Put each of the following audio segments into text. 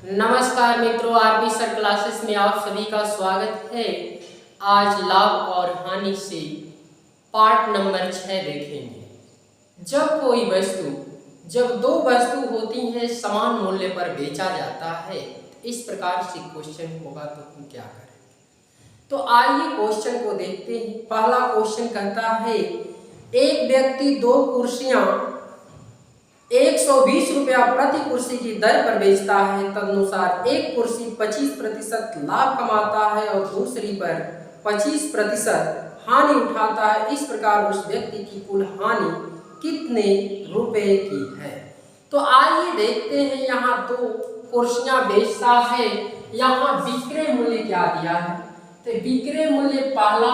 नमस्कार मित्रों, RB sir classes में आप सभी का स्वागत है। आज लाभ और हानि से पार्ट नंबर 6 देखेंगे। जब दो वस्तु होती हैं समान मूल्य पर बेचा जाता है, इस प्रकार से क्वेश्चन होगा तो हम क्या करें। तो आइए क्वेश्चन को देखते हैं। पहला क्वेश्चन कहता है, एक व्यक्ति दो कुर्सियां 120 रुपया प्रति कुर्सी की दर पर बेचता है। तदनुसार एक कुर्सी 25% लाभ कमाता है और दूसरी पर 25% हानि उठाता है। इस प्रकार उस व्यक्ति की कुल हानि कितने रुपए की है। तो आइए देखते हैं, यहाँ दो कुर्सियां बेचता है, यहाँ विक्रय मूल्य क्या दिया है। तो विक्रय मूल्य पहला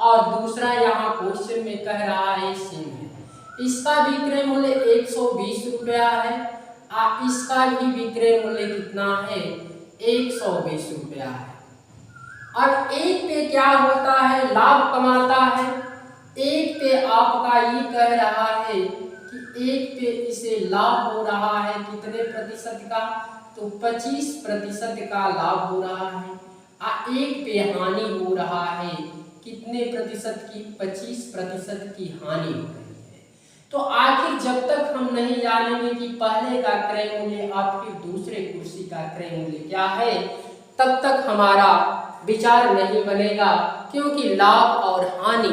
और दूसरा यहाँ क्वेश्चन में कह रहा है सेम है। इसका विक्रय मूल्य 120 रुपया है और इसका भी विक्रय मूल्य कितना है, 120 रुपया है। और एक पे क्या होता है, लाभ कमाता है। एक पे आपका ये कह रहा है कि एक पे इसे लाभ हो रहा है कितने प्रतिशत का, तो 25% का लाभ हो रहा है। और एक पे हानि हो रहा है कितने प्रतिशत की, 25% की हानि हो रही है। तो आखिर जब तक हम नहीं जानेंगे कि पहले का क्रय मूल्य और फिर दूसरे कुर्सी का क्रय मूल्य क्या है, तब तक हमारा विचार नहीं बनेगा, क्योंकि लाभ और हानि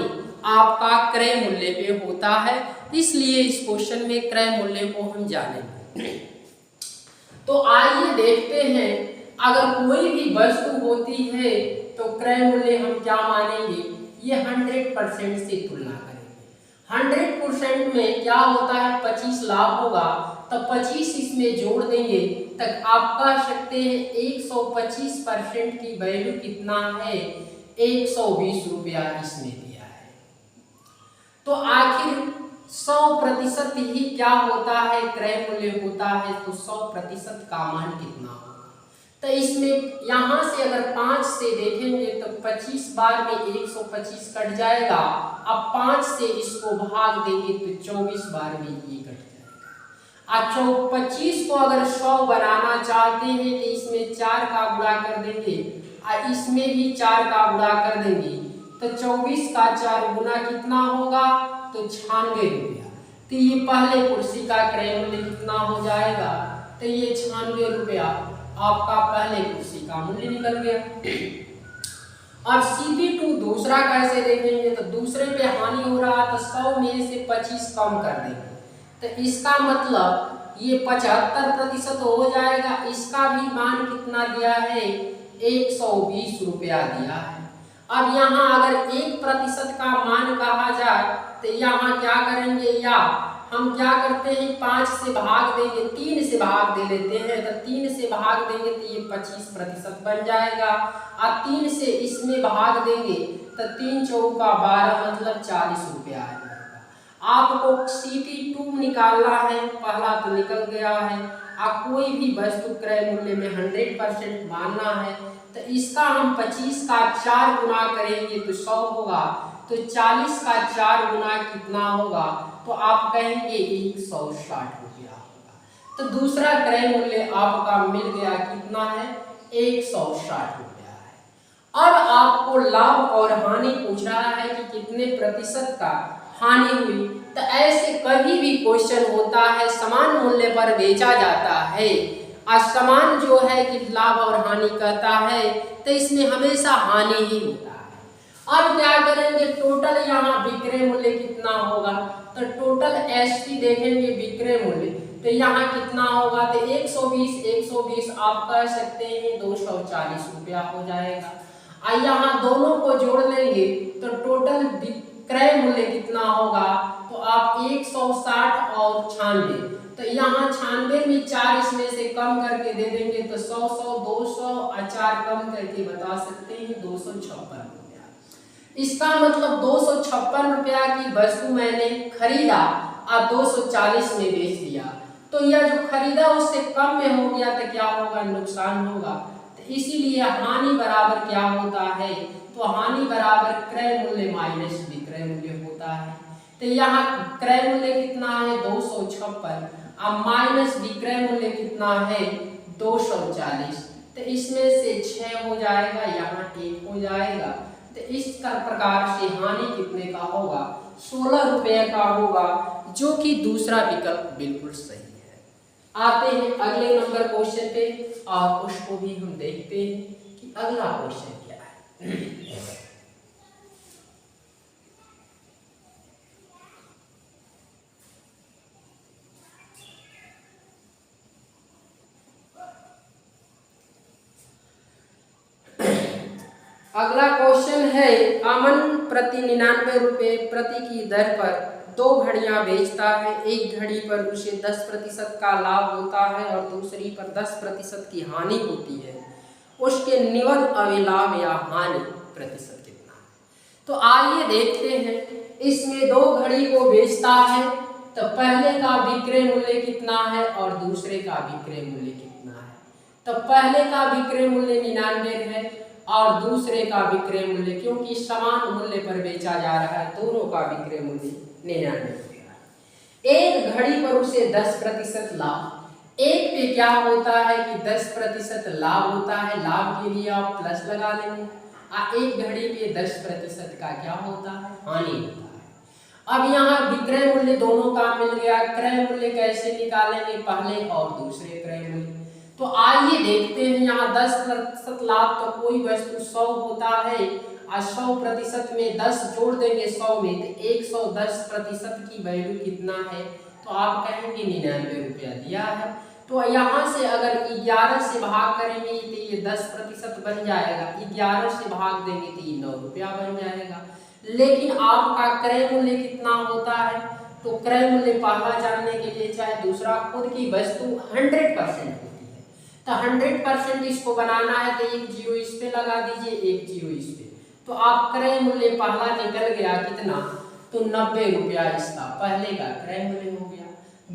आपका क्रय मूल्य पे होता है। इसलिए इस क्वेश्चन में क्रय मूल्य को हम जानेंगे। तो आइए देखते हैं, अगर कोई भी वस्तु होती है तो क्रय मूल्य हम क्या मानेंगे, ये 100% से तुलना करेंगे। 100% में क्या होता है, 25 लाभ होगा तो 25 इसमें जोड़ देंगे तक आप कह सकते हैं 125% की वैल्यू कितना है, 120 रुपया इसमें दिया है। तो आखिर 100% ही क्या होता है, क्रय मूल्य होता है। तो 100% का मान कितना होगा। तो इसमें यहाँ से अगर 5 से देखेंगे तो 25 बार में 125 कट जाएगा। अब 5 से इसको भाग देंगे तो 24 बार में ये कट जाएगा। अच्छा, 25 को अगर 100 बनाना चाहते हैं तो इसमें 4 का गुणा कर देंगे और इसमें भी 4 का गुणा कर देंगे। तो 24 का 4 गुना कितना होगा, तो 96 रुपया। तो ये पहले कुर्सी का क्रय मूल्य कितना हो जाएगा, तो ये 96 रुपया आपका पहले कुर्सी का मूल्य निकल गया। और CP2 दूसरा कैसे देखेंगे, तो दूसरे पे हानि हो रहा तो 100 में से 25 कम कर देंगे। तो इसका मतलब ये 75% हो जाएगा। इसका भी मान कितना दिया है, 120 रुपया दिया है। अब यहाँ अगर 1% का मान कहा जाए तो यहाँ क्या करेंगे, या हम क्या करते हैं, 5 से भाग देंगे, 3 से भाग दे लेते हैं। तो 3 से भाग देंगे तो ये 25% बन जाएगा। और 3 से इसमें भाग देंगे तो 3 चौका 12 मतलब 40 रुपया आएगा। आपको CP2 निकालना है, पहला तो निकल गया है। आप कोई भी वस्तु क्रय मूल्य में 100% मानना है तो इसका हम 25 का 4 गुना करेंगे तो 100 होगा। तो 40 का 4 गुना कितना होगा, तो आप कहेंगे 160 रुपया होगा। तो दूसरा क्रय मूल्य आपका मिल गया, कितना है, 160 रुपया है। अब आपको लाभ और हानि पूछ रहा है कि कितने प्रतिशत का हानि हुई। तो ऐसे कभी भी क्वेश्चन होता है, समान मूल्य पर बेचा जाता है और समान जो है कि लाभ और हानि कहता है, तो इसमें हमेशा हानि ही होता है। अब क्या करेंगे, टोटल यहाँ विक्रय मूल्य कितना होगा, तो टोटल SP देखेंगे विक्रय मूल्य, तो यहाँ कितना होगा, तो 120 आप कह सकते हैं 240 रुपया हो जाएगा। और यहाँ दोनों को जोड़ लेंगे तो टोटल विक्रय मूल्य कितना होगा, तो आप 160 और 96, तो यहाँ 96 में 4 इसमें से कम करके दे देंगे तो 100 200 और 4 कम करके बता सकते हैं 256 रुपया। इसका मतलब 256 रुपया की वस्तु मैंने खरीदा और 240 में बेच दिया। तो यह जो खरीदा उससे कम में हो गया तो क्या होगा, नुकसान होगा। तो इसीलिए हानि बराबर क्या होता है, तो हानि बराबर क्रय मूल्य माइनस विक्रय मूल्य होता है। तो यहाँ क्रय मूल्य कितना है, 256 और माइनस विक्रय मूल्य कितना है, 240, तो इसमें से 6 हो जाएगा, यहाँ 1 हो जाएगा। तो इस प्रकार से हानि कितने का होगा, 16 रुपये का होगा, जो कि दूसरा विकल्प बिल्कुल सही है। आते हैं अगले नंबर क्वेश्चन पे और उसको भी हम देखते हैं कि अगला क्वेश्चन क्या है। अगला क्वेश्चन है, अमन प्रति 99 रुपये प्रति की दर पर 2 घड़ियां बेचता है। एक घड़ी पर उसे 10% का लाभ होता है और दूसरी पर 10% की हानि होती है। उसके निवल अविलाभ या हानि प्रतिशत कितना है? तो आइए देखते हैं, इसमें 2 घड़ी को बेचता है, तो पहले का विक्रय मूल्य कितना है और दूसरे का विक्रय मूल्य कितना है। तो पहले का विक्रय मूल्य 99 है और दूसरे का विक्रय मूल्य, क्योंकि समान मूल्य पर बेचा जा रहा है, दोनों का विक्रय मूल्य 99 है। एक घड़ी पर उसे 10% लाभ, एक पे क्या होता है कि 10% लाभ होता है, लाभ के लिए आप प्लस लगा लेंगे, और एक घड़ी पे 10% का क्या होता है, हानि होता है। अब यहाँ विक्रय मूल्य दोनों का मिल गया, क्रय मूल्य कैसे निकालेंगे, पहले और दूसरे क्रय मूल्य। तो आइए देखते हैं, यहाँ 10% लाभ, तो कोई वस्तु 100 होता है और 100% में 10 जोड़ देंगे 100 में, तो 110% की वैल्यू कितना है, तो आप कहेंगे 99 रुपया दिया है। तो यहाँ से अगर 11 से भाग करेंगे तो ये 10% बन जाएगा, 11 से भाग देंगे तो ये 9 रुपया बन जाएगा। लेकिन आपका क्रय मूल्य कितना होता है, तो क्रय मूल्य पहला जानने के लिए चाहे दूसरा, खुद की वस्तु 100% होती है, तो 100% इसको बनाना है तो एक जीरो इस पे लगा दीजिए, एक जीरो इस पे, तो आप क्रय मूल्य पहला निकल गया कितना, तो 90 रुपया इसका पहले का क्रय मूल्य हो गया।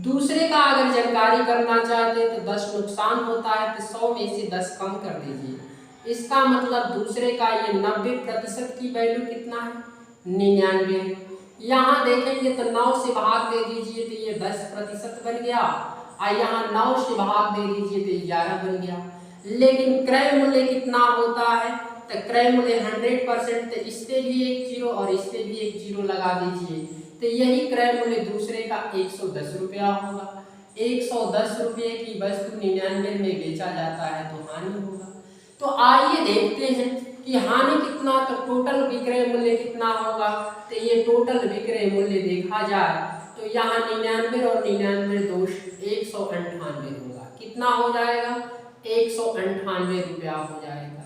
दूसरे का अगर जानकारी करना चाहते तो 10 नुकसान होता है, तो 100 में से 10 कम कर दीजिए, इसका मतलब दूसरे का ये 90% की वैल्यू कितना है, 99। यहाँ देखेंगे तो 9 से भाग दे दीजिए तो ये 10% बन गया, और यहाँ 9 से भाग दे दीजिए तो 11 बन गया। लेकिन क्रय मूल्य कितना होता है, तो क्रय मूल्य 100%, तो इस पे भी एक जीरो और इस पे भी एक जीरो लगा दीजिए, तो यही क्रय मूल्य दूसरे का 110 रुपया होगा। 110 रुपये की वस्तु 99 में बेचा जाता है तो हानि होगा। तो आइए देखते हैं कि हानि कितना, तो टोटल विक्रय मूल्य कितना होगा, तो ये टोटल विक्रय मूल्य देखा जाए तो यहाँ 99 और 99 दोष 198 होगा, कितना हो जाएगा, 198 रुपया हो जाएगा।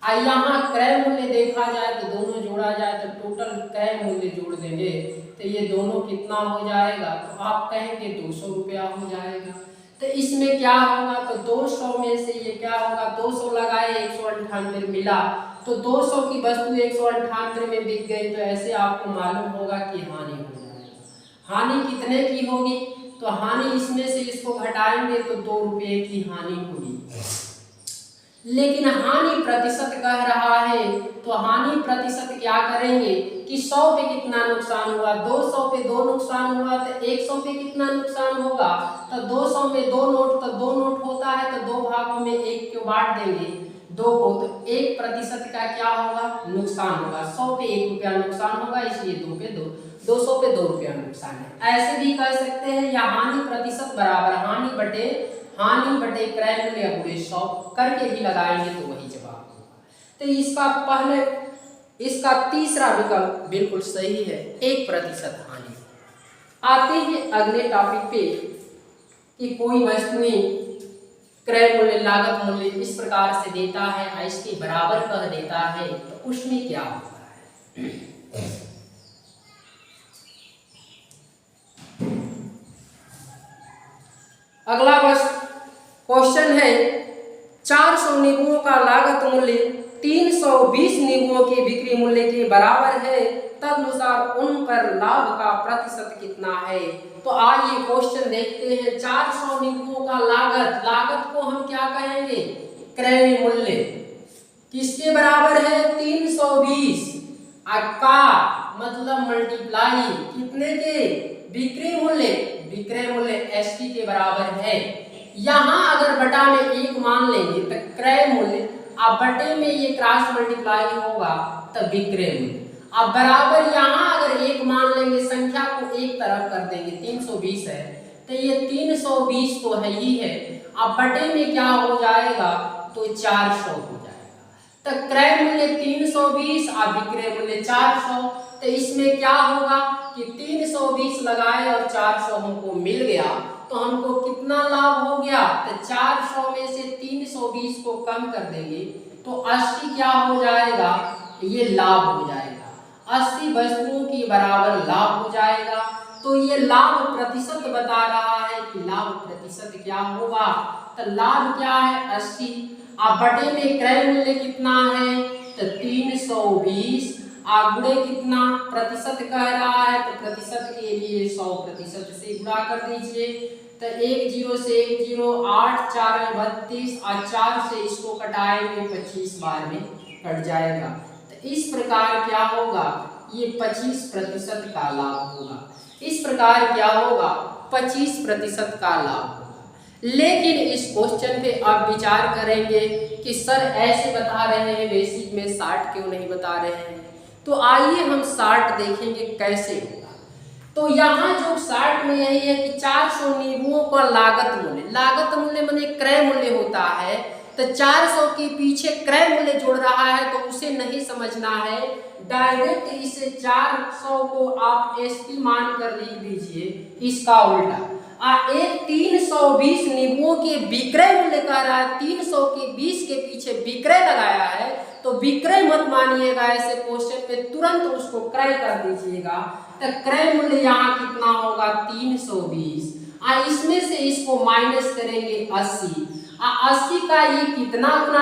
और यहाँ क्रय मूल्य देखा जाए तो दोनों जोड़ा जाए तो टोटल क्रय मूल्य जोड़ देंगे तो ये दोनों कितना हो जाएगा, तो आप कहेंगे 200 रुपया हो जाएगा। तो इसमें क्या होगा, तो 200 में से ये क्या होगा, 200 लगाए 198 मिला, तो 200 की वस्तु 198 में बिक गई, तो ऐसे आपको मालूम होगा कि हानि हो जाएगा। हानि कितने की होगी, तो हानि इसमें से इसको घटाएंगे तो 2 रुपये की हानि होगी। लेकिन हानि प्रतिशत कह रहा है, तो हानि प्रतिशत क्या करेंगे कि 100 पे कितना नुकसान हुआ, 200 पे 2 नुकसान हुआ, तो 100 पे कितना नुकसान होगा, तो 200 में 2 नोट, तो 2 नोट होता है तो 2 भागों में 1 को बांट देंगे 2 को, तो 1% का क्या होगा, नुकसान होगा। 100 पे 1 रुपया नुकसान होगा, इसलिए 2 पे 2, 200 पे 2 रुपया नुकसान है। ऐसे भी कह सकते हैं, या हानि प्रतिशत बराबर हानि बटे क्रय मूल्य गुणे 100 करके भी लगाएंगे तो वही जवाब होगा। तो इसका तीसरा विकल्प बिल्कुल सही है, 1% हानि। आते हैं अगले टॉपिक पे कि कोई वस्तुएं क्रय मूल्य लागत मूल्य इस प्रकार से देता है और इसके बराबर कह देता है, तो उसमें क्या होता है। अगला क्वेश्चन है, 400 निगमों का लागत मूल्य 320 निगमों के बिक्री मूल्य के बराबर है, तदनुसार उन पर लाभ का प्रतिशत कितना है। तो आइए क्वेश्चन देखते हैं। 400 निगमों का लागत को हम क्या कहेंगे, क्रय मूल्य, किसके बराबर है, 320, का मतलब मल्टीप्लाई कितने के, विक्रय मूल्य एसटी के बराबर है। यहाँ अगर बटा में 1 मान लेंगे तो क्रय मूल्य, अब बटे में ये क्रॉस मल्टीप्लाई होगा तो विक्रय मूल्य। अब बराबर यहाँ अगर 1 मान लेंगे, संख्या को एक तरफ कर देंगे, 320 है तो ये 320 तो है ही है, अब बटे में क्या हो जाएगा तो 400 हो जाएगा। तो क्रय मूल्य 320 और विक्रय मूल्य 400, तो इसमें क्या होगा कि 320 लगाए और 400 हमको मिल गया, तो हमको कितना लाभ हो गया, तो 400 में से 320 को कम कर देंगे तो 80 क्या हो जाएगा, ये लाभ हो जाएगा। 80 वस्तुओं के बराबर लाभ हो जाएगा। तो ये लाभ प्रतिशत बता रहा है कि लाभ प्रतिशत क्या होगा, तो लाभ क्या है 80, अब बटे में क्रय मूल्य कितना है तो 320, गुणे कितना प्रतिशत कह रहा है, तो प्रतिशत के लिए 100% से गुणा कर दीजिए, तो 1 0 से 1 0, 8 4 32 और 4 से इसको कटाएंगे 25 बार में कट जाएगा। तो इस प्रकार क्या होगा, ये 25% का लाभ होगा। इस प्रकार क्या होगा 25% का लाभ होगा। लेकिन इस क्वेश्चन पे आप विचार करेंगे कि सर ऐसे बता रहे हैं, बेसिक में 60 क्यों नहीं बता रहे हैं। तो आइए हम 60 देखेंगे कैसे होगा। तो यहाँ जो 60 में यही है कि 400 नींबुओं का लागत मूल्य माने क्रय मूल्य होता है, तो 400 के पीछे क्रय मूल्य जोड़ रहा है तो उसे नहीं समझना है, डायरेक्ट इसे 400 को आप एसपी मान कर लिख दीजिए, इसका उल्टा। एक 320 नींबुओं के विक्रय मूल्य कह रहा है, 320 के पीछे विक्रय लगाया है, तो विक्रय मत मानिएगा ऐसे क्वेश्चन पे, तुरंत उसको क्रय कर दीजिएगा। तो क्रय मूल्य यहाँ कितना होगा 320, इसमें से इसको माइनस करेंगे 80, 80 का ये कितना गुना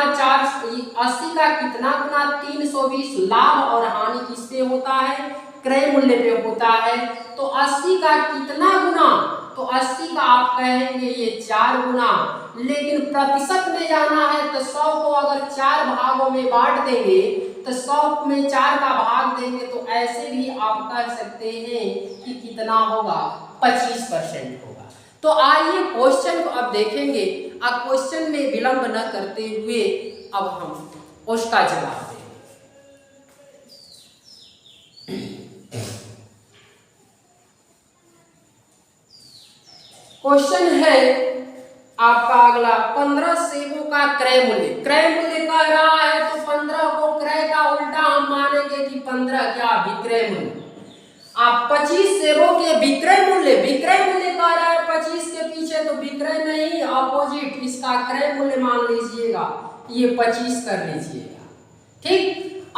80 का कितना गुना 320, लाभ और हानि किस पे होता है, क्रय मूल्य पे होता है। तो 80 का कितना गुना, तो 80 का आप कहेंगे ये 4 गुना, लेकिन प्रतिशत में जाना है तो 100 को अगर 4 भागों में बांट देंगे तो 100 में 4 का भाग देंगे तो ऐसे भी आप कह सकते हैं कि कितना होगा 25% होगा। तो आइए क्वेश्चन को अब देखेंगे, अब क्वेश्चन में विलंब न करते हुए अब हम उसका जवाब देंगे। क्वेश्चन है आपका अगला, 15 सेबों का क्रय मूल्य कह रहा है, तो 15 को क्रय का उल्टा हम मानेंगे कि 15 क्या विक्रय मूल्य। आप 25 सेबों के विक्रय मूल्य कह रहा है 25 के पीछे, तो विक्रय नहीं अपोजिट, इसका क्रय मूल्य मान लीजिएगा, ये 25 कर लीजिएगा। ठीक,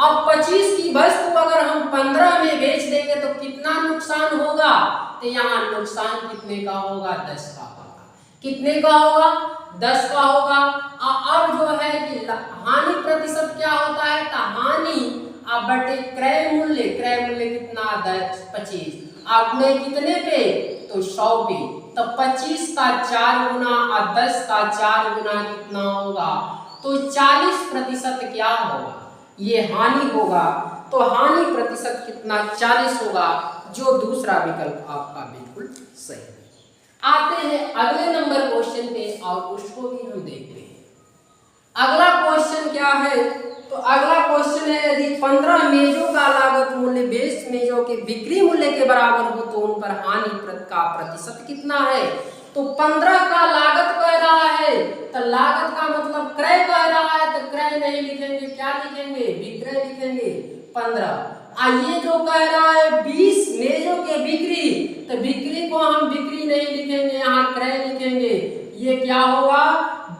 अब 25 की वस्तु अगर हम 15 में बेच देंगे तो कितना नुकसान होगा, तो यहाँ नुकसान कितने का होगा 10 का होगा। कितने का होगा 10 का होगा। अब जो है कि हानि प्रतिशत क्या होता है, तो हानि अब बटे क्रय मूल्य कितना 25, आप गुणे कितने पे, तो 100 पे, तो 25 का 4 गुना और 10 का 4 गुना कितना होगा, तो 40% क्या होगा, ये हानि होगा। तो हानि प्रतिशत कितना 40 होगा, जो दूसरा विकल्प आपका बिल्कुल सही है। आते हैं अगले नंबर क्वेश्चन पे और उसको भी हम देखते हैं। अगला क्वेश्चन क्या है, तो अगला क्वेश्चन है, यदि 15 मेजों का लागत मूल्य 20 मेजों के बिक्री मूल्य के बराबर हो तो उन पर हानि का प्रतिशत कितना है। तो 15 का लागत कह रहा है, तो लागत का मतलब क्रय कह रहा है, तो क्रय नहीं लिखेंगे, क्या लिखेंगे, विक्रय लिखेंगे 15। ये जो कह रहा है 20 मेजों के बिक्री, तो बिक्री को हम बिक्री नहीं लिखेंगे, यहाँ क्रय लिखेंगे, ये क्या होगा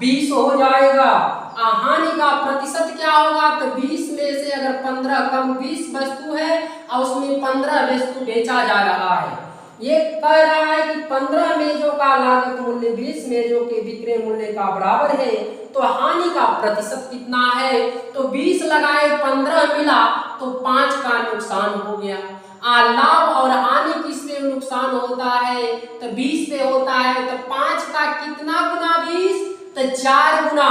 20 हो जाएगा। हानि का प्रतिशत क्या होगा, तो 20 में से अगर 15 कम 20 वस्तु है और उसमें 15 वस्तु बेचा जा रहा है, ये कह रहा है कि 15 मेजों का लागत मूल्य 20 मेजों के विक्रय मूल्य का बराबर है, तो हानि का प्रतिशत कितना है, तो 20 लगाए 15 मिला तो 5 का नुकसान हो गया। लाभ और हानि किस पे नुकसान होता है, तो 20 पे होता है, तो 5 का कितना गुना 20, तो 4 गुना।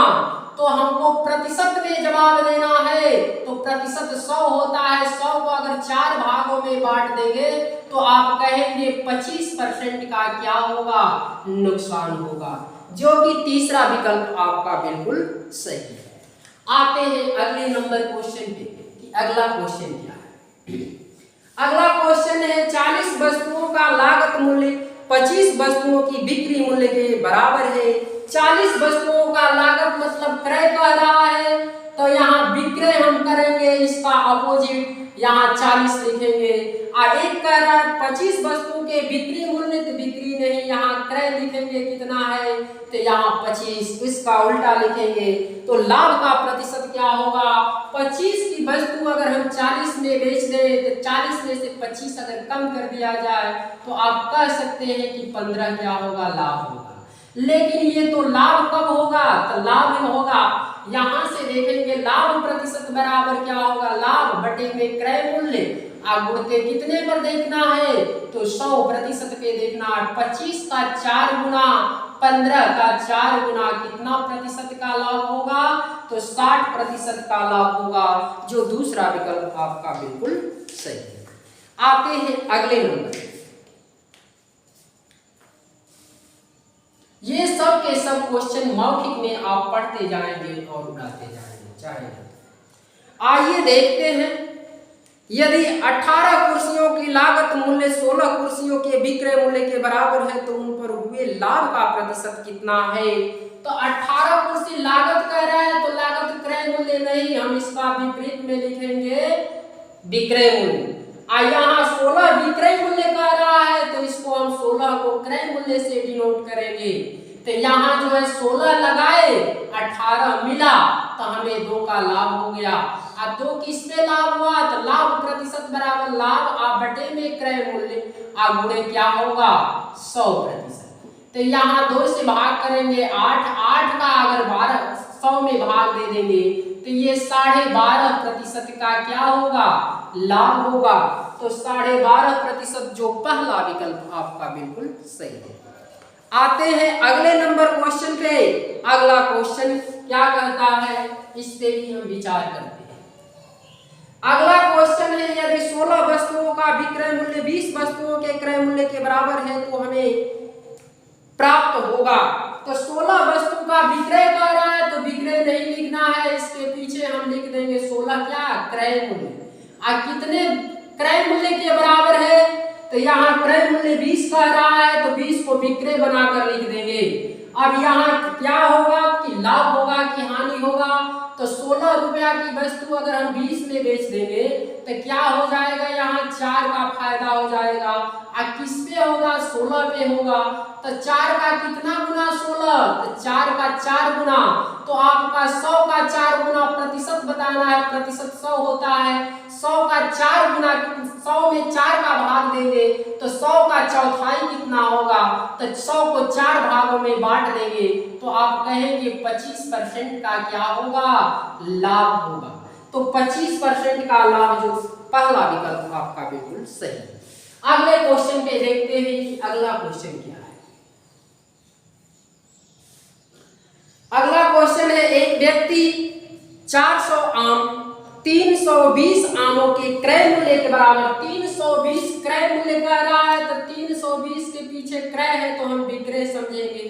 तो हमको प्रतिशत में जवाब देना है, तो प्रतिशत 100 होता है, 100 को अगर 4 भागों में बांट देंगे तो आप कहेंगे 25% का क्या होगा, नुकसान होगा। जो कि तीसरा विकल्प आपका बिल्कुल सही है। आते हैं अगले नंबर क्वेश्चन पे कि अगला क्वेश्चन क्या है। अगला क्वेश्चन है 40 वस्तुओं का लागत मूल्य 25 वस्तुओं की बिक्री मूल्य के बराबर है। 40 वस्तुओं का लागत मतलब क्रय कह रहा है, तो यहाँ विक्रय हम करेंगे, इसका अपोजिट यहाँ 40 लिखेंगे। और एक कह रहा है 25 वस्तुओं के बिक्री मूल्य, तो बिक्री नहीं, यहाँ क्रय लिखेंगे कितना है, तो यहाँ 25, इसका उल्टा लिखेंगे। तो लाभ का प्रतिशत क्या होगा, 25 की वस्तु अगर हम 40 में बेच दें तो 40 में से 25 अगर कम कर दिया जाए तो आप कह सकते हैं कि 15 क्या होगा, लाभ होगा। लेकिन ये तो लाभ कब होगा, तो लाभ होगा यहाँ से देखेंगे, लाभ प्रतिशत बराबर क्या होगा, लाभ बटे में क्रय मूल्य। आप गुणते कितने पर देखना है, तो 100% पे देखना है। 25 का 4 गुना 15 का 4 गुना कितना प्रतिशत का लाभ होगा, तो 60% का लाभ होगा, जो दूसरा विकल्प आपका बिल्कुल सही है। आते हैं अगले नंबर। ये सब के सब क्वेश्चन मौखिक में आप पढ़ते जाएंगे और उड़ाते जाएंगे चाहे। आइए देखते हैं, यदि 18 कुर्सियों की लागत मूल्य 16 कुर्सियों के विक्रय मूल्य के बराबर है तो उन पर हुए लाभ का प्रतिशत कितना है। तो 18 कुर्सी लागत कह रहा है, तो लागत क्रय मूल्य नहीं, हम इसका विपरीत में लिखेंगे विक्रय मूल्य। यहाँ 16 विक्रय मूल्य कह रहा है, तो इसको हम 16 को क्रय मूल्य से डिनोट करेंगे। तो यहाँ जो है 16 लगाए 18 मिला, तो हमें 2 का लाभ हो गया। अब 2 किस पे लाभ हुआ, तो लाभ प्रतिशत बराबर लाभ आप बटे में क्रय मूल्य आप गुणे क्या होगा, 100%। तो यहाँ 2 से भाग करेंगे 8 का अगर 100 में भाग दे देंगे तो ये 12.5% का क्या होगा, लाभ होगा। तो 12.5% जो पहला विकल्प आपका बिल्कुल सही है। आते हैं अगले नंबर क्वेश्चन पे। अगला क्वेश्चन क्या कहता है, इस पे भी हम विचार करते हैं। अगला क्वेश्चन है, यदि 16 वस्तुओं का विक्रय मूल्य 20 वस्तुओं के क्रय मूल्य के बराबर है तो हमें प्राप्त होगा। तो 16 वस्तु का विक्रय कर रहा है, तो विक्रय नहीं लिखना है, इसके पीछे हम लिख देंगे 16 क्या, क्रय मूल्य। कितने क्रय मूल्य के बराबर है, तो यहाँ क्रय मूल्य 20 कह रहा है, तो 20 को विक्रय बनाकर लिख देंगे। अब यहाँ क्या होगा कि लाभ होगा कि हानि होगा, तो 16 रुपया की वस्तु अगर हम 20 में बेच देंगे तो क्या हो जाएगा, यहाँ 4 का फायदा हो जाएगा। अब किस पे होगा, 16 पे होगा। तो 4 का कितना गुना 16, तो 4 का 4 गुना, तो आपका 100 का 4 गुना प्रतिशत बताना है, प्रतिशत 100 होता है। 100 का 4 गुना, 100 में 4 का भाग देंगे तो 100 का चौथाई कितना होगा, तो 100 को 4 भागों में बांट देंगे तो आप कहेंगे 25% का क्या होगा, लाभ होगा। तो 25% का लाभ जो पहला विकल्प आपका बिल्कुल सही है। अगले क्वेश्चन पे देखते हैं कि अगला क्वेश्चन क्या है। अगला क्वेश्चन है, एक व्यक्ति 400 आम 320 आमों के क्रय मूल्य के बराबर, 320 क्रय मूल्य कह रहा है, तो 320 के पीछे क्रय है तो हम विक्रय समझेंगे।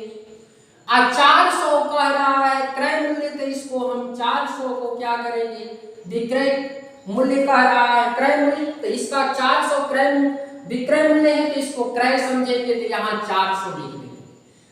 400 कह रहा है क्रय मूल्य, तो इसको हम 400 को क्या करेंगे, विक्रय मूल्य कह रहा है क्रय मूल्य, तो इसका 400 क्रय विक्रय मूल्य है, तो इसको क्रय समझेंगे, तो यहाँ 400 लिख देंगे।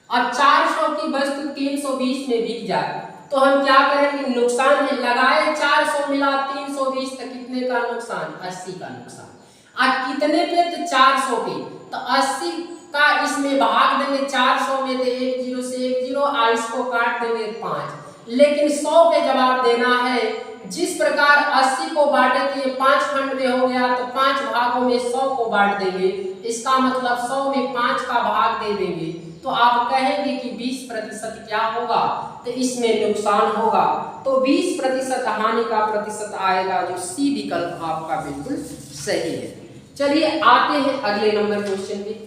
अब 400 की वस्तु 320 में बिक जाए तो हम क्या करेंगे, नुकसान में लगाए 400 मिला 320, तो कितने का नुकसान, 80 का नुकसान। अब कितने पे, तो 400 पे, तो 80 का इसमें भाग देंगे 400 में, तो 1 0 से 1 0, इसको काट देंगे 5। लेकिन 100 पे जवाब देना है, जिस प्रकार 80 को बांटे तो ये 5 खंड में हो गया, तो 5 भागों में 100 को बांट देंगे, इसका मतलब 100 में 5 का भाग दे देंगे, तो आप कहेंगे कि 20% क्या होगा, तो इसमें नुकसान होगा। तो 20% हानि का प्रतिशत आएगा, जो सी विकल्प आपका बिल्कुल सही है। चलिए आते हैं अगले नंबर क्वेश्चन पे।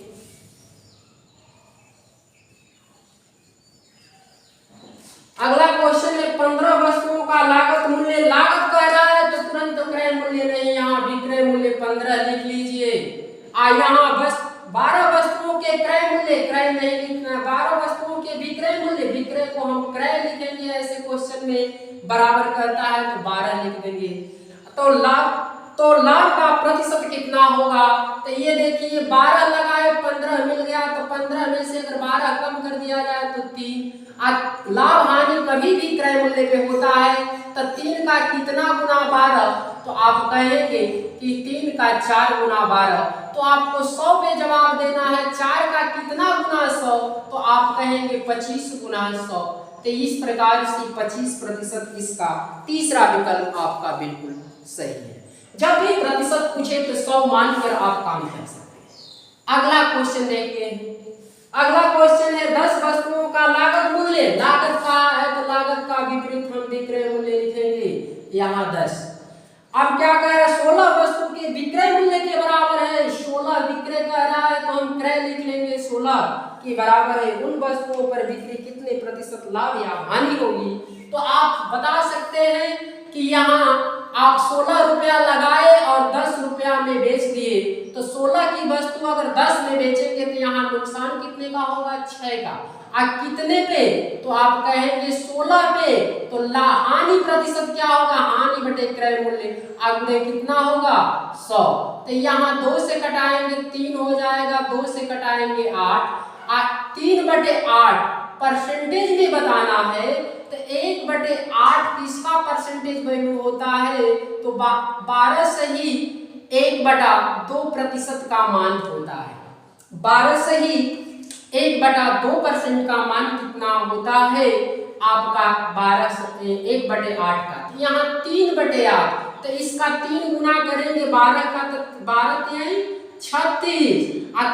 अगला क्वेश्चन है, 15 वस्तुओं का लागत मूल्य, लागत कह रहा है तो तुरंत क्रय मूल्य नहीं, यहाँ विक्रय मूल्य 15 लिख लीजिए। यहाँ बस 12 वस्तुओं के क्रय मूल्य, क्रय नहीं लिखना, 12 वस्तुओं के विक्रय मूल्य, में बराबर करता है तो 12 लिख देंगे। तो लाभ का प्रतिशत कितना होगा? तो ये देखिए 12 लगाए 15 मिल गया, तो 15 में से अगर 12 कम कर दिया जाए तो 3। लाभ हानि कभी भी क्रय मूल्य पे होता है, तो 3 का कितना गुना 12? तो आप कहेंगे कि 3 का 4 गुना 12। तो आपको 100 पे जवाब देना है। 4 का कितना गुना 100? तो आप कहेंगे 25 गुना 100। तो इस प्रकार से 25% इसका तीसरा विकल्प आपका बिल्कुल सही है। जब भी प्रतिशत पूछे तो 100 मानकर आप काम कर सकते हैं। अगला क्वेश्चन देखते हैं। अगला क्वेश्चन है 10 वस्तुओं का लागत मूल्य। लागत का है तो लागत का विपरीत हम विक्रय मूल्य लिखेंगे, यहाँ 10। अब क्या कह रहा है? 16 वस्तु के विक्रय मूल्य के बराबर है। 16 विक्रय कह रहा है तो हम क्रय लिख लेंगे 16 के बराबर है। उन वस्तुओं पर बिक्री कितने प्रतिशत लाभ या हानि होगी? तो आप बता सकते हैं कि यहाँ आप 16 रुपया लगाए और 10 रुपया में बेच दिए, तो 16 की वस्तु अगर 10 में बेचेंगे तो यहाँ नुकसान कितने का होगा? 6 का। कितने पे? तो आप कहेंगे 16 पे। तो हानि प्रतिशत क्या होगा? हानि बटे क्रय मूल्य। आगे कितना होगा? 100। तो यहाँ 2 से कटाएंगे 3 हो जाएगा, 2 से कटाएंगे 8। 3/8 परसेंटेज में बताना है तो 1/8 किसका परसेंटेज वैल्यू होता है? तो 12 से ही 1/2% का मान होता है। 12 से ही 1/2% का मान कितना होता है आपका? 12 से 1/8 का। तो यहाँ 3/8, तो इसका 3 गुना करेंगे 12 का, तो 12 36।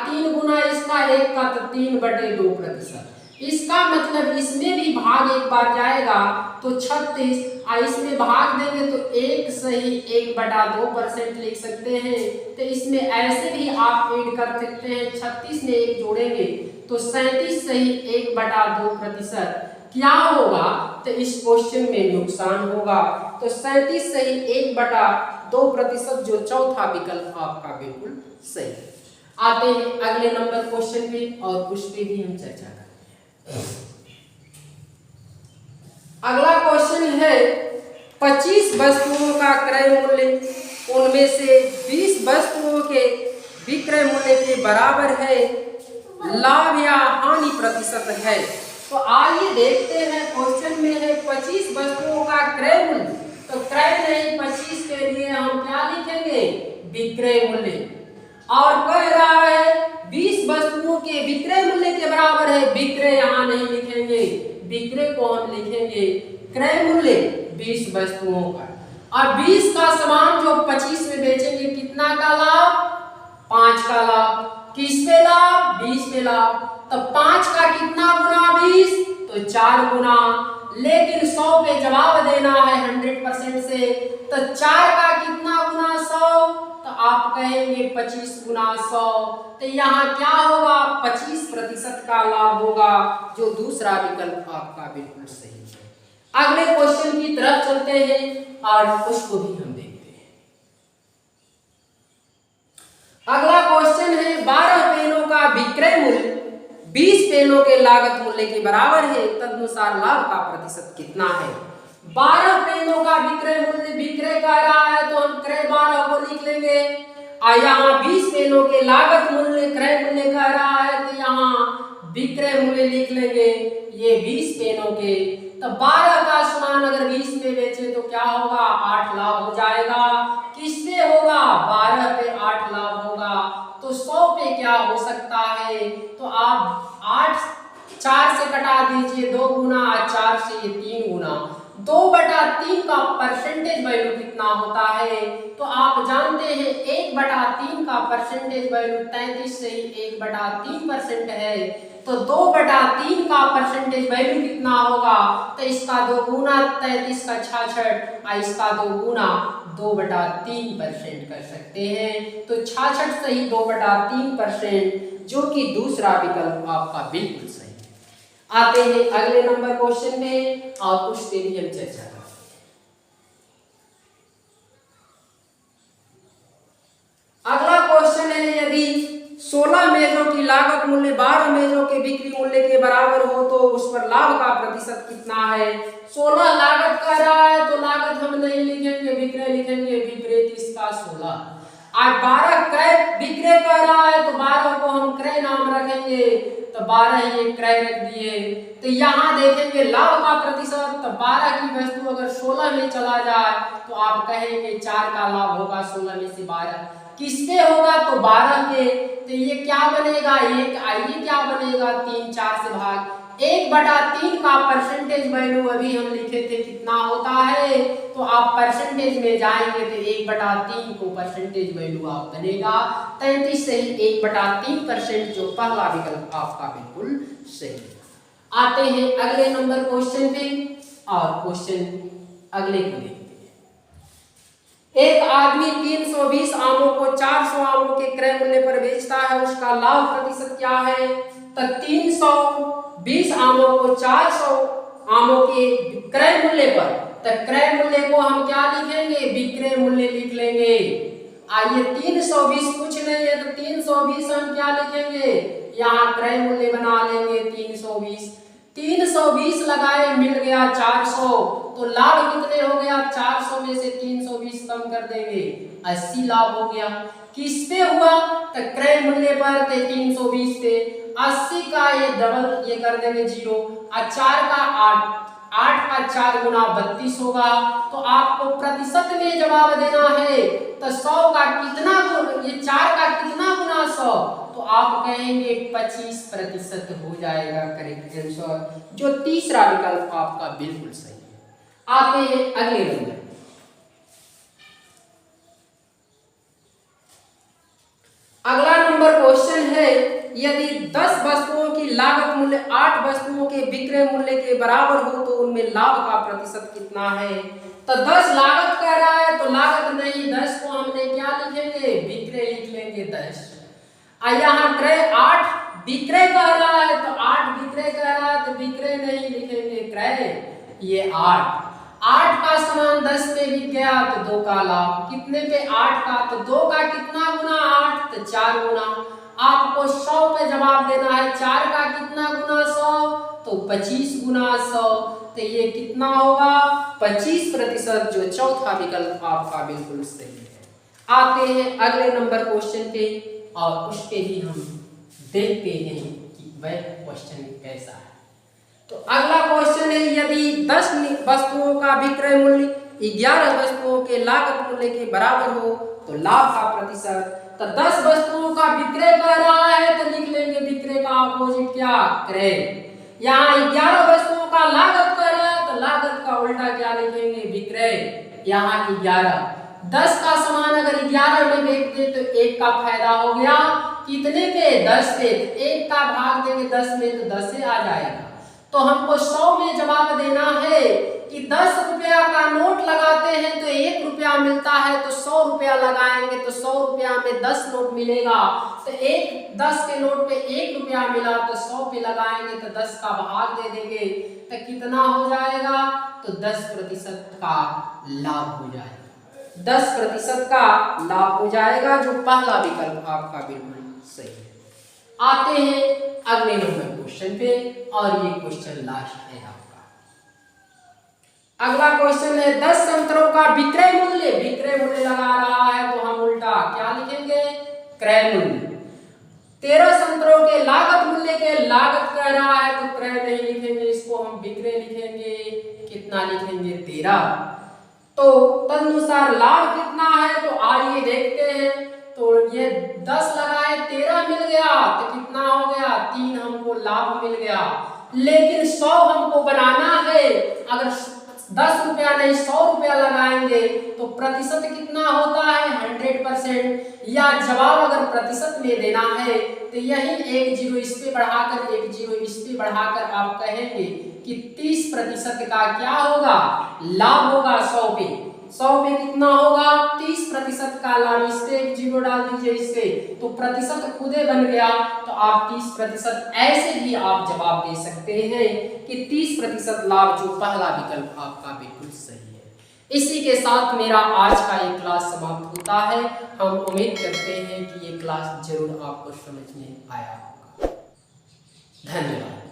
3 गुना इसका 1 का, तो 3/2%। इसका मतलब इसमें भी भाग एक बार जाएगा तो 36, और इसमें भाग देंगे तो 1 से ही 1/2% लिख सकते हैं। तो इसमें ऐसे भी आप ऐड कर सकते हैं। 36 में 1 जोड़ेंगे तो 37 से ही 1/2% क्या होगा? तो इस क्वेश्चन में नुकसान होगा। तो 37 से ही 1/2% जो चौथा विकल्प आपका बिल्कुल सही। आते हैं अगले नंबर क्वेश्चन पे और उस पे भी हम चर्चा करेंगे। अगला क्वेश्चन है 25 वस्तुओं का क्रय मूल्य, उनमें से 20 वस्तुओं के विक्रय मूल्य के बराबर है। लाभ या हानि प्रतिशत है। तो आइए देखते हैं क्वेश्चन में है 25 वस्तुओं का क्रय मूल्य। तो क्रय नहीं, 25 के लिए हम क्या लिखेंगे? विक्रय मूल्य। और कह रहा है 20 वस्तुओं के विक्रय मूल्य के बराबर है। विक्रय यहाँ नहीं लिखेंगे, विक्रय को हम लिखेंगे क्रय मूल्य 20 वस्तुओं का। और 20 का सामान जो 25 में बेचेंगे कितना का लाभ? 5 का लाभ। किस पे लाभ? 20 पे लाभ। तो 5 का कितना गुना 20? तो 4 गुना। लेकिन 100 पे जवाब देना है 100% से, तो 4 का कितना गुना 100? तो आप कहेंगे 25 गुना 100। तो यहाँ क्या होगा? 25% का लाभ होगा, जो दूसरा विकल्प आपका बिल्कुल सही है। अगले क्वेश्चन की तरफ चलते हैं और उसको भी हम देखते हैं। अगला क्वेश्चन है 12 पेनों का विक्रय मूल्य 20 पेनों के लागत मूल्य के बराबर है, तदनुसार लाभ का प्रतिशत कितना है? 12 पेनों का विक्रय मूल्य, विक्रय कह रहा है तो हम क्रय 12 को लिख लेंगे। यहाँ 20 पेनों के लागत मूल्य, क्रय मूल्य कह रहा है तो यहाँ विक्रय मूल्य लिख लेंगे ये 20 पेनों के। तो 12 का सामान अगर 20 में बेचे तो क्या होगा? 8 लाभ हो जाएगा। किससे होगा? 12 पे 8 लाभ होगा। तो 100 पे क्या हो सकता है? तो आप 8 4 से कटा दीजिए, 2 गुना 4 से ये 3 गुना। 2/3 का परसेंटेज वैल्यू कितना होता है? तो आप जानते हैं 1/3 का परसेंटेज वैल्यू 33 से ही 1/3% है। तो 2/3 का परसेंटेज वैल्यू कितना होगा? तो इसका 2 गुना 33 का 66 और इसका 2 गुना 2/3% कर सकते हैं। तो 66 से ही 2/3%, जो कि दूसरा विकल्प आपका बिल्कुल सही है। आते हैं अगले नंबर क्वेश्चन में और उस पे भी हम चर्चा करेंगे। अगला क्वेश्चन है यदि 16 मेजों की लागत मूल्य 12 मेजों के बिक्री मूल्य के बराबर हो तो उस पर लाभ का प्रतिशत कितना है? 16 लागत नहीं लिखेंगे, विक्रय लिखेंगे, विक्रय 30 का 16। आज 12 क्रय विक्रय कर रहा है तो 12 को हम क्रय नाम रखेंगे, तो 12 ये क्रय रख दिए। तो यहाँ देखेंगे लाभ का प्रतिशत, तो 12 की वस्तु अगर 16 में चला जाए तो आप कहेंगे 4 का लाभ होगा 16 में से 12। किसपे होगा तो 12 के। तो ये क्या बनेगा, एक आइए क्या बनेगा, 3 4 से भाग 1/3 का परसेंटेज वैल्यू अभी हम लिखे थे कितना होता है, तो आप परसेंटेज में जाएंगे तो 1/3 को परसेंटेज वैल्यू आप बनेगा 33 से ही 1/3%, जो पहला विकल्प आपका बिल्कुल सही। आते हैं अगले नंबर क्वेश्चन पे और क्वेश्चन अगले को देखते हैं। एक आदमी 320 आमों को 400 आमों के क्रय मूल्य पर बेचता है, उसका लाभ प्रतिशत क्या है, तो 320 आमों को 400 आमों के क्रय मूल्य पर, तो क्रय मूल्य को हम क्या लिखेंगे, विक्रय मूल्य लिख लेंगे। आइए 320 कुछ नहीं है तो 320 हम क्या लिखेंगे, यहाँ क्रय मूल्य बना लेंगे 320 लगाए मिल गया 400, तो लाभ कितने हो गया, 400 में से 320 कम कर देंगे 80 लाभ हो गया। किस पे हुआ, तो क्रय मूल्य पर थे 320 पे, 80 का ये डबल ये कर देंगे 0, और 4 का 8 का 4 गुना 32 होगा। तो आपको प्रतिशत में जवाब देना है, तो 100 का कितना ये 4 का कितना गुना 100, तो आप कहेंगे 25% हो जाएगा करेक्ट आंसर, जो तीसरा विकल्प आपका बिल्कुल सही है। आते हैं अगले नंबर। अगला नंबर क्वेश्चन है, यदि 10 वस्तुओं की लागत मूल्य 8 वस्तुओं के विक्रय मूल्य के बराबर हो तो उनमें लाभ का प्रतिशत कितना है। तो 10 लागत कह रहा है तो लागत नहीं, 10 को हमने क्या लिखेंगे, विक्रय लिख लेंगे 10। यहाँ क्रय 8 विक्रय कह रहा है तो 8 विक्रय कह रहा है तो विक्रय नहीं लिखेंगे क्रय, ये 8 का समान 10 पे बिक गया तो 2 का लाभ, कितने पे 8 का, तो 2 का कितना गुना 8, तो 4 गुना। आपको 100 पे जवाब देना है, 4 का कितना गुना 100, तो 25 गुना 100, तो ये कितना होगा 25%, जो चौथा विकल्प आपका बिल्कुल सही है। आते हैं अगले नंबर क्वेश्चन पे और उस पे भी हम देखते हैं कि वह क्वेश्चन कैसा है। तो अगला क्वेश्चन है, यदि 10 वस्तुओं का विक्रय मूल्य 11 वस्तुओं के लागत मूल्य के बराबर हो तो लाभ का प्रतिशत। तो 10 वस्तुओं का विक्रय कर रहा है तो लिख लेंगे विक्रय का अपोजिट क्या, क्रय। यहाँ 11 वस्तुओं का लागत कर रहा है तो लागत का उल्टा क्या लिखेंगे, विक्रय। यहाँ 11 10 का समान अगर 11 में बेच दे तो 1 का फायदा हो गया, कितने पे 10 पे, 1 का भाग देंगे 10 में तो 10 से आ जाएगा। तो हमको 100 में जवाब देना है कि 10 रुपया का नोट लगाते हैं तो 1 रुपया मिलता है, तो 100 रुपया लगाएंगे तो 100 रुपया में 10 नोट मिलेगा, तो 10 के नोट पे 1 रुपया मिला तो 100 पे लगाएंगे तो 10 का भाग दे देंगे तो कितना हो जाएगा, तो 10% का लाभ हो जाएगा, 10% का लाभ हो जाएगा, जो पहला विकल्प आपका बिल्कुल सही है। आते हैं अगले नंबर क्वेश्चन पे और ये क्वेश्चन लास्ट है आपका। अगला क्वेश्चन है, 10 संतरों का विक्रय मूल्य लगा रहा है तो हम उल्टा क्या लिखेंगे, क्रय मूल्य। 13 संतरों के लागत मूल्य के लागत कह रहा है तो क्रय नहीं लिखेंगे, इसको हम विक्रय लिखेंगे, कितना लिखेंगे 13। तो तदनुसार लाभ कितना है, तो आइए देखते हैं। तो ये 10 लगाए 13 मिल गया तो कितना हो गया, 3 हमको लाभ मिल गया। लेकिन 100 हमको बनाना है, अगर 10 रुपया नहीं 100 रुपया लगाएंगे तो प्रतिशत कितना होता है, 100%। या जवाब अगर प्रतिशत में देना है तो यही 1 0 इस पे बढ़ाकर 1 0 इस पे बढ़ाकर आप कहेंगे कि 30% का क्या होगा, लाभ होगा। 100 पे कितना होगा, 30% का लाभ। इस पे 1 0 डाल दीजिए इससे, तो प्रतिशत खुदे बन गया। तो आप 30% ऐसे भी आप जवाब दे सकते हैं कि 30% लाभ, जो पहला विकल्प आपका बिल्कुल सही है। इसी के साथ मेरा आज का ये क्लास समाप्त होता है। हम उम्मीद करते हैं कि ये क्लास जरूर आपको समझ में आया होगा। धन्यवाद।